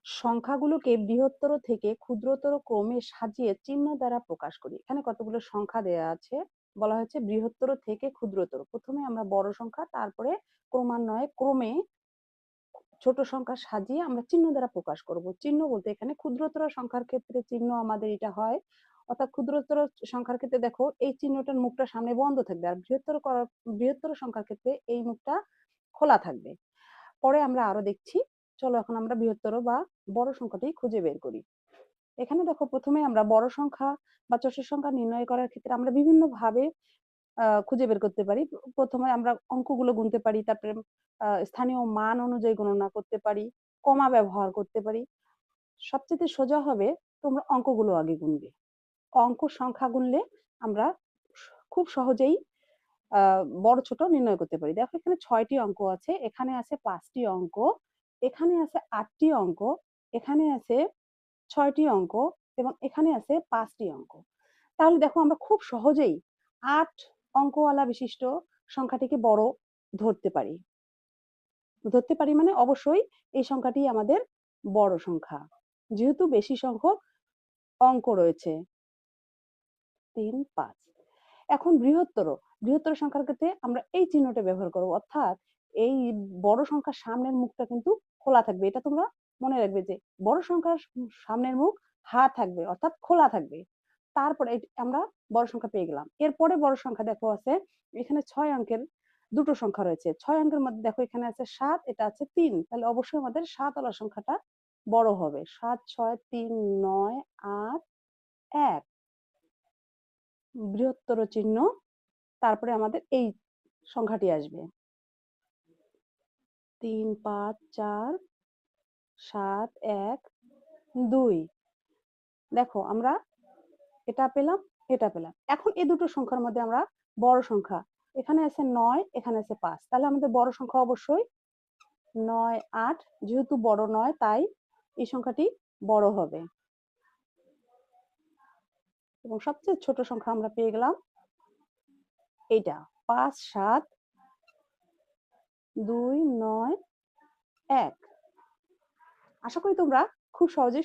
সংখ্যাগুলোকে বৃহত্তর থেকে ক্ষুদ্রতর ক্রমে সাজিয়ে চিহ্ন দ্বারা প্রকাশ করি। এখানে কতগুলো সংখ্যা দেয়া আছে, বলা হয়েছে বৃহত্তর থেকে ক্ষুদ্রতর। প্রথমে আমরা বড় সংখ্যা, তারপরে ক্রমান্বয়ে ক্রমে ছোট সংখ্যা সাজিয়ে আমরা চিহ্ন দ্বারা প্রকাশ করব। চিহ্ন বলতে এখানে ক্ষুদ্রতর সংখ্যার ক্ষেত্রে চিহ্ন আমাদের এটা হয়, অর্থাৎ ক্ষুদ্রতর সংখ্যার ক্ষেত্রে দেখো এই চিহ্নটার মুখটা সামনে বন্ধ থাকবে, আর বৃহত্তর সংখ্যার ক্ষেত্রে এই মুখটা খোলা থাকবে। পরে আমরা আরো দেখছি। চলো এখন আমরা বৃহত্তর বা বড় সংখ্যাটি খুঁজে বের করি। এখানে দেখো প্রথমে আমরা বড় সংখ্যা বা চৌষট্টি সংখ্যা নির্ণয় করার ক্ষেত্রে আমরা বিভিন্ন ভাবে খুঁজে বের করতে পারি। প্রথমে আমরা অঙ্কগুলো গুনতে পারি, তারপরে স্থানীয় মান অনুযায়ী গণনা করতে পারি, কমা ব্যবহার করতে পারি। সবচেয়ে সোজা হবে তোমরা অঙ্কগুলো আগে গুনবে। অঙ্ক সংখ্যা গুনলে আমরা খুব সহজেই বড় ছোট নির্ণয় করতে পারি। দেখো এখানে ৬টি অঙ্ক আছে, এখানে আছে ৫টি অঙ্ক, এখানে আছে ৮টি অঙ্ক, এখানে আছে ৬টি অঙ্ক এবং এখানে আছে ৫টি অঙ্ক। তাহলে দেখো আমরা খুব সহজেই ৮ অঙ্কওয়ালা বিশিষ্ট সংখ্যাটিকে বড় ধরতে পারি। ধরতে পারি মানে অবশ্যই এই সংখ্যাটি আমাদের বড় সংখ্যা, যেহেতু বেশি সংখ্যক অঙ্ক রয়েছে। ৩, ৫। এখন বৃহত্তর সংখ্যার ক্ষেত্রে আমরা এই চিহ্নটা ব্যবহার করব, অর্থাৎ এই বড় সংখ্যার সামনের মুখটা কিন্তু খোলা থাকবে। এটা তোমরা মনে রাখবে যে বড় সংখ্যার সামনের মুখ হা থাকবে, অর্থাৎ খোলা থাকবে। তারপরে আমরা বড় সংখ্যা পেয়ে গেলাম। এরপরে বড় সংখ্যা দেখো আছে এখানে ৬ অঙ্কের দুটো সংখ্যা রয়েছে। ৬ অঙ্কের মধ্যে দেখো এখানে আছে ৭, এটা আছে ৩। তাহলে অবশ্যই আমাদের ৭ ওয়ালা সংখ্যাটা বড় হবে। ৭, ৬, ৩, ৯, ৮, ১। বৃহত্তর চিহ্ন, তারপরে আমাদের এই সংখ্যাটি আসবে ৩, ৫, ৪, ৭, ১, ২। দেখো আমরা এটা পেলাম, এটা পেলাম। এখন এই দুটো সংখ্যার মধ্যে আমরা বড় সংখ্যা, এখানে আছে ৯, এখানে আছে ৫। তাহলে আমাদের বড় সংখ্যা অবশ্যই ৯, ৮, যেহেতু বড় ৯ তাই এই সংখ্যাটি বড় হবে। এবং সবচেয়ে ছোট সংখ্যা আমরা পেয়ে গেলাম এইটা ৫, ৭, ২, ৯, ১। আশা করি তোমরা খুব সহজেই